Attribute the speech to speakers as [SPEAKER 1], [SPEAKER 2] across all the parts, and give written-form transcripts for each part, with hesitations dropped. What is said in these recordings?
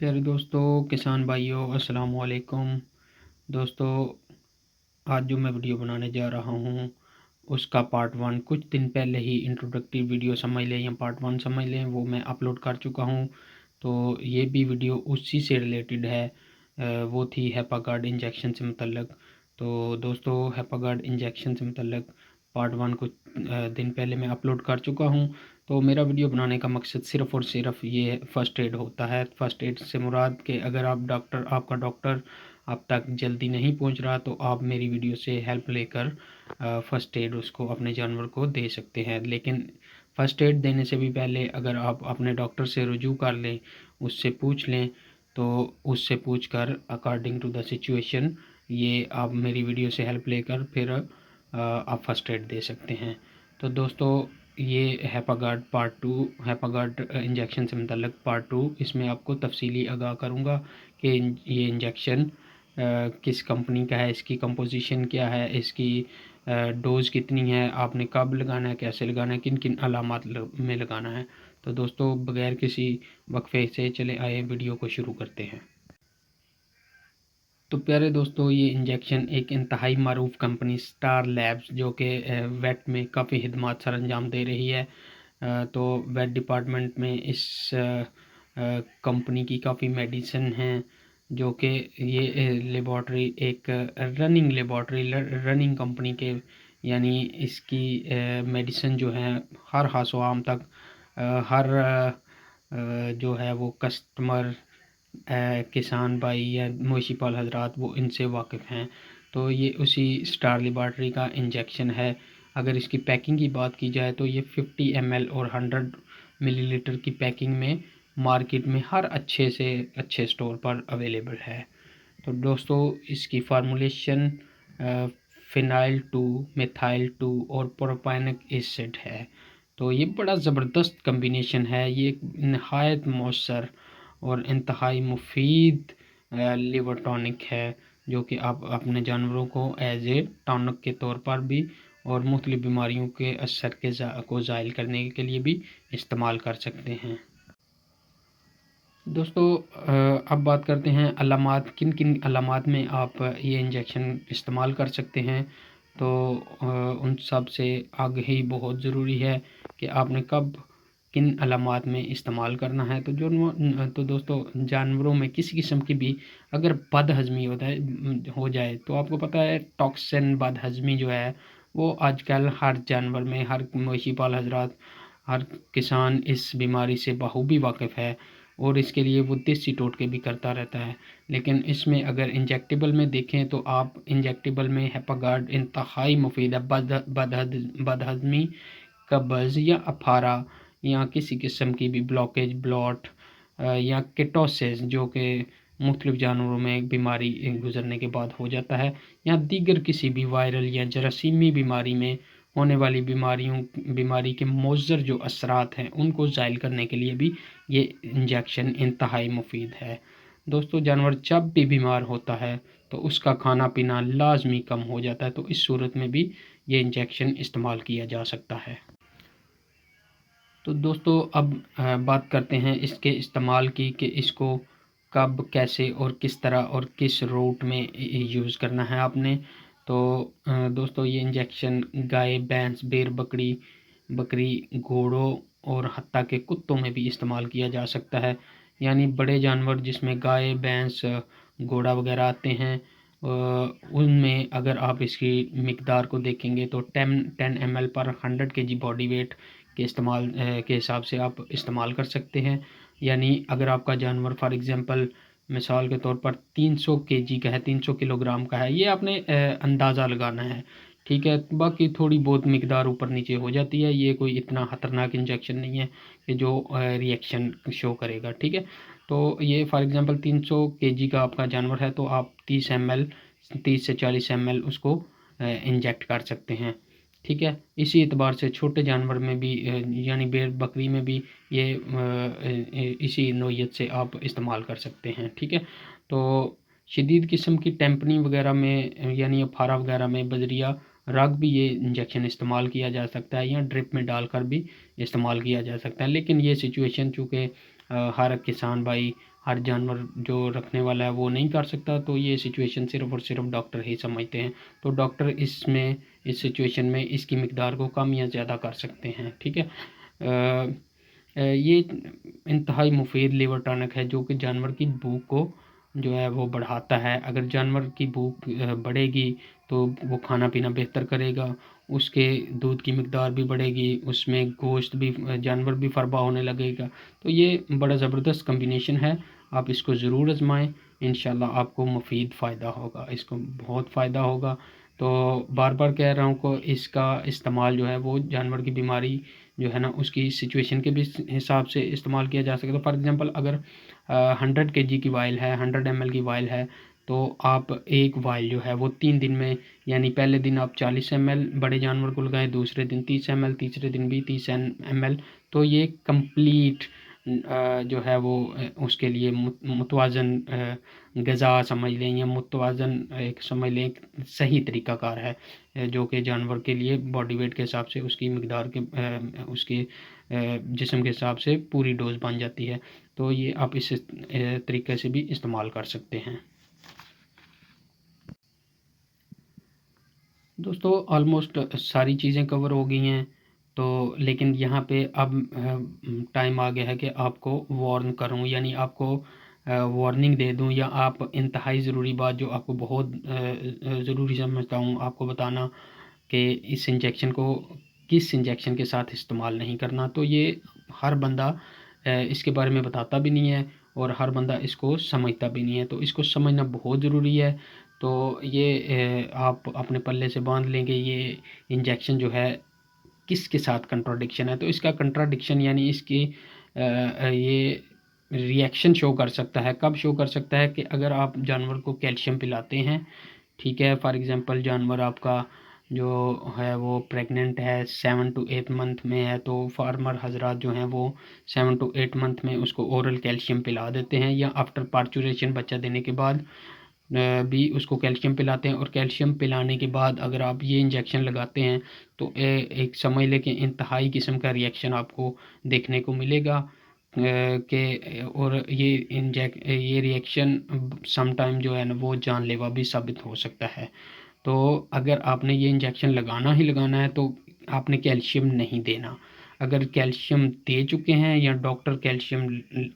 [SPEAKER 1] प्यारे दोस्तों, किसान भाइयों, अस्सलाम वालेकुम। दोस्तों, आज जो मैं वीडियो बनाने जा रहा हूँ उसका पार्ट वन कुछ दिन पहले ही इंट्रोडक्टिव वीडियो समझ लें या पार्ट वन समझ लें, वो मैं अपलोड कर चुका हूँ। तो ये भी वीडियो उसी से रिलेटेड है। वो थी हेपागार्ड इंजेक्शन से मुतल्लक। तो दोस्तों, हेपागार्ड इंजेक्शन से मुतल्लक पार्ट वन कुछ दिन पहले मैं अपलोड कर चुका हूँ। तो मेरा वीडियो बनाने का मकसद सिर्फ़ और सिर्फ ये फ़र्स्ट एड होता है। फ़र्स्ट एड से मुराद कि अगर आपका डॉक्टर आप तक जल्दी नहीं पहुंच रहा तो आप मेरी वीडियो से हेल्प लेकर फ़र्स्ट एड उसको अपने जानवर को दे सकते हैं। लेकिन फ़र्स्ट एड देने से भी पहले अगर आप अपने डॉक्टर से रुजू कर लें, उससे पूछ लें, तो उससे पूछ कर अकॉर्डिंग टू द सिचुएशन ये आप मेरी वीडियो से हेल्प लेकर फिर आप फ़र्स्ट एड दे सकते हैं। तो दोस्तों, ये हेपागार्ड पार्ट टू, हेपागार्ड इंजेक्शन से मुतल्लक पार्ट टू, इसमें आपको तफसीली आगाह करूँगा कि ये इंजेक्शन किस कंपनी का है, इसकी कंपोजिशन क्या है, इसकी डोज़ कितनी है, आपने कब लगाना है, कैसे लगाना है, किन किन अलामात में लगाना है। तो दोस्तों, बगैर किसी वक्फे से चले आए वीडियो को शुरू करते हैं। तो प्यारे दोस्तों, ये इंजेक्शन एक इंतहाई मारूफ कंपनी स्टार लैब्स, जो कि वेट में काफ़ी खिदमात सर अंजाम दे रही है। तो वेट डिपार्टमेंट में इस कंपनी की काफ़ी मेडिसिन हैं, जो कि ये लेबॉर्ट्री एक रनिंग लेबॉर्ट्री रनिंग कंपनी के, यानी इसकी मेडिसिन जो है हर हासो आम तक हर जो है वो कस्टमर, किसान भाई या मवेशी पाल हजरात, वो इनसे वाकिफ़ हैं। तो ये उसी स्टार लेबॉर्ट्री का इंजेक्शन है। अगर इसकी पैकिंग की बात की जाए तो ये 50 ml और 100 मिलीलीटर की पैकिंग में मार्केट में हर अच्छे से अच्छे स्टोर पर अवेलेबल है। तो दोस्तों, इसकी formulation phenyl two, methyl two और प्रोपाइनिक एसिड है। तो ये बड़ा ज़बरदस्त कम्बिनेशन है। ये एक नहायत मौसर और इंतहाई मुफीद लिवर टॉनिक है, जो कि आप अपने जानवरों को एज ए टॉनिक के तौर पर भी और मुख्तलिफ़ बीमारियों के असर को ज़ाइल करने के लिए भी इस्तेमाल कर सकते हैं। दोस्तों, अब बात करते हैं अलामात, किन किन अलामात में आप ये इंजेक्शन इस्तेमाल कर सकते हैं। तो उन सब से आगाही बहुत ज़रूरी है कि आपने कब किन अलामात में इस्तेमाल करना है। तो दोस्तों, जानवरों में किसी किस्म की भी अगर बदहज़मी हो जाए, तो आपको पता है टॉक्सिन बदहज़मी जो है वो आजकल हर जानवर में, हर मवेशी पाल हजरात, हर किसान इस बीमारी से बखूबी वाकिफ़ है और इसके लिए वो देसी टोटके भी करता रहता है। लेकिन इसमें अगर इंजेक्टेबल में देखें तो आप इंजेक्टेबल में हेपागार्ड इंतहाई मुफीद है बदहज़मी, कब्ज़ या अफारा या किसी किस्म की भी ब्लॉकेज, ब्लॉट या किटोसिस, जो कि मुख्तलिफ़ जानवरों में एक बीमारी गुजरने के बाद हो जाता है, या दीगर किसी भी वायरल या जरासीमी बीमारी में होने वाली बीमारी के मुज़र जो असरात हैं उनको ज़ाइल करने के लिए भी ये इंजेक्शन इंतहाई मुफीद है। दोस्तों, जानवर जब भी बीमार होता है तो उसका खाना पीना लाजमी कम हो जाता है, तो इस सूरत में भी ये इंजेक्शन इस्तेमाल किया जा सकता है। तो दोस्तों, अब बात करते हैं इसके इस्तेमाल की, कि इसको कब, कैसे और किस तरह और किस रूट में यूज़ करना है आपने। तो दोस्तों, ये इंजेक्शन गाय, भैंस, भेड़, बकरी, घोड़ों और हत्ता के कुत्तों में भी इस्तेमाल किया जा सकता है। यानी बड़े जानवर जिसमें गाय, भैंस, घोड़ा वगैरह आते हैं, उनमें अगर आप इसकी मिकदार को देखेंगे तो 10 ml पर 100 kg बॉडी वेट के के हिसाब से आप इस्तेमाल कर सकते हैं। यानी अगर आपका जानवर फॉर एग्ज़ाम्पल मिसाल के तौर पर 300 केजी का है, 300 किलोग्राम का है, ये आपने अंदाज़ा लगाना है, ठीक है। बाकी थोड़ी बहुत मिकदार ऊपर नीचे हो जाती है, ये कोई इतना ख़तरनाक इंजेक्शन नहीं है कि जो रिएक्शन शो करेगा, ठीक है। तो ये फॉर एग्ज़ाम्पल 300 केजी का आपका जानवर है तो आप 30 से 40 ml उसको इंजेक्ट कर सकते हैं, ठीक है। इसी एतबार से छोटे जानवर में भी यानी भेड़, बकरी में भी ये इसी नौइयत से आप इस्तेमाल कर सकते हैं, ठीक है। तो शदीद किस्म की टेम्पनी वगैरह में यानी अफारा वगैरह में, बजरिया, राग भी ये इंजेक्शन इस्तेमाल किया जा सकता है या ड्रिप में डालकर भी इस्तेमाल किया जा सकता है। लेकिन ये सिचुएशन चूँकि हर किसान भाई, हर जानवर जो रखने वाला है वो नहीं कर सकता। तो ये सिचुएशन सिर्फ़ और सिर्फ डॉक्टर ही समझते हैं। तो डॉक्टर इस सिचुएशन में इसकी मिकदार को कम या ज़्यादा कर सकते हैं। ठीक है। ये इंतहाई मुफीद लिवर टॉनिक है जो कि जानवर की भूख को जो है वो बढ़ाता है। अगर जानवर की भूख बढ़ेगी तो वो खाना पीना बेहतर करेगा, उसके दूध की मिकदार भी बढ़ेगी, उसमें गोश्त भी जानवर भी फरबा होने लगेगा। तो ये बड़ा ज़बरदस्त कम्बिनेशन है, आप इसको ज़रूर आजमाएं, इंशाल्लाह आपको मुफीद फ़ायदा होगा, इसको बहुत फ़ायदा होगा। तो बार बार कह रहा हूँ को इसका इस्तेमाल जो है वो जानवर की बीमारी जो है ना उसकी सिचुएशन के भी हिसाब से इस्तेमाल किया जा सकता है। फॉर एग्जांपल अगर 100 kg की वाइल है, 100 ml की वाइल है, तो आप एक वाइल जो है वो 3 दिन में, यानी पहले दिन आप 40 ml बड़े जानवर को लगाएं, दूसरे दिन 30 ml, तीसरे दिन भी 30 ml। तो ये कंप्लीट जो है वो उसके लिए मुतवाज़न ग़िज़ा समझ लें या मुतवाज़न एक समझ लें, एक सही तरीक़ाकार है जो कि जानवर के लिए बॉडी वेट के हिसाब से उसकी मिकदार के उसके जिस्म के हिसाब से पूरी डोज़ बन जाती है। तो ये आप इस तरीक़े से भी इस्तेमाल कर सकते हैं। दोस्तों ऑलमोस्ट सारी चीज़ें कवर हो गई हैं, तो लेकिन यहाँ पे अब टाइम आ गया है कि आपको वार्न करूँ, यानी आपको वार्निंग दे दूँ, या आप इंतहाई ज़रूरी बात जो आपको बहुत ज़रूरी समझता हूँ आपको बताना कि इस इंजेक्शन को किस इंजेक्शन के साथ इस्तेमाल नहीं करना। तो ये हर बंदा इसके बारे में बताता भी नहीं है और हर बंदा इसको समझता भी नहीं है, तो इसको समझना बहुत ज़रूरी है। तो ये आप अपने पल्ले से बांध लेंगे, ये इंजेक्शन जो है किसके साथ कंट्राडिक्शन है। तो इसका कंट्राडिक्शन यानी इसकी ये रिएक्शन शो कर सकता है। कब शो कर सकता है कि अगर आप जानवर को कैल्शियम पिलाते हैं, ठीक है, फॉर एग्ज़ाम्पल जानवर आपका जो है वो प्रेग्नेंट है, 7 to 8 मंथ में है, तो फार्मर हजरात जो हैं वो 7 to 8 मंथ में उसको ओरल कैल्शियम पिला देते हैं, या आफ्टर पार्चुरेशन बच्चा देने के बाद भी उसको कैल्शियम पिलाते हैं। और कैल्शियम पिलाने के बाद अगर आप ये इंजेक्शन लगाते हैं तो एक समझ लें कि इंतहाई किस्म का रिएक्शन आपको देखने को मिलेगा कि और ये रिएक्शन सम टाइम जो है ना वो जानलेवा भी साबित हो सकता है। तो अगर आपने ये इंजेक्शन लगाना ही लगाना है तो आपने कैल्शियम नहीं देना। अगर कैल्शियम दे चुके हैं या डॉक्टर कैल्शियम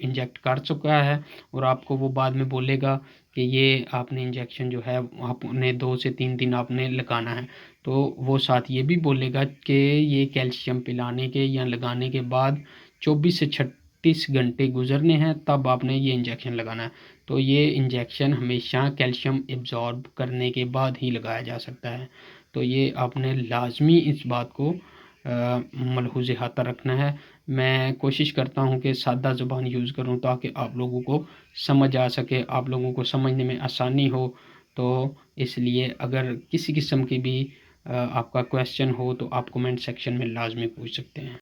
[SPEAKER 1] इंजेक्ट कर चुका है और आपको वो बाद में बोलेगा कि ये आपने इंजेक्शन जो है आपने 2 से 3 दिन आपने लगाना है, तो वो साथ ये भी बोलेगा कि ये कैल्शियम पिलाने के या लगाने के बाद 24 से 36 घंटे गुजरने हैं, तब आपने ये इंजेक्शन लगाना है। तो ये इंजेक्शन हमेशा कैल्शियम एब्ज़ॉर्ब करने के बाद ही लगाया जा सकता है। तो ये आपने लाज़मी इस बात को मलहूज़ खाता रखना है। मैं कोशिश करता हूँ कि सादा ज़ुबान यूज़ करूँ ताकि आप लोगों को समझ आ सके, आप लोगों को समझने में आसानी हो। तो इसलिए अगर किसी किस्म की भी आपका क्वेश्चन हो तो आप कमेंट सेक्शन में लाज़मी पूछ सकते हैं।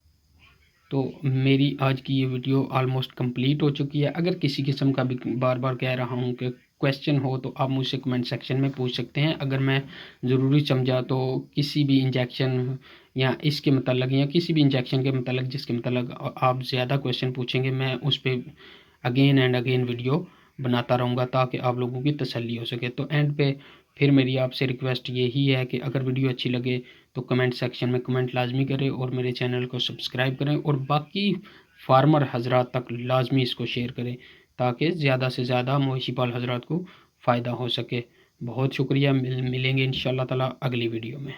[SPEAKER 1] तो मेरी आज की ये वीडियो ऑलमोस्ट कंप्लीट हो चुकी है। अगर किसी किस्म का भी बार बार कह रहा हूँ कि क्वेश्चन हो तो आप मुझसे कमेंट सेक्शन में पूछ सकते हैं। अगर मैं ज़रूरी समझा तो किसी भी इंजेक्शन या इसके मतलब या किसी भी इंजेक्शन के मतलब जिसके मतलब आप ज़्यादा क्वेश्चन पूछेंगे, मैं उस पर अगेन एंड अगेन वीडियो बनाता रहूँगा ताकि आप लोगों की तसल्ली हो सके। तो एंड पे फिर मेरी आपसे रिक्वेस्ट यही है कि अगर वीडियो अच्छी लगे तो कमेंट सेक्शन में कमेंट लाजमी करें और मेरे चैनल को सब्सक्राइब करें और बाकी फार्मर हजरात तक लाजमी इसको शेयर करें ताकि ज़्यादा से ज़्यादा मवेशी पाल हजरात को फ़ायदा हो सके। बहुत शुक्रिया, मिलेंगे इंशाअल्लाह ताला अगली वीडियो में।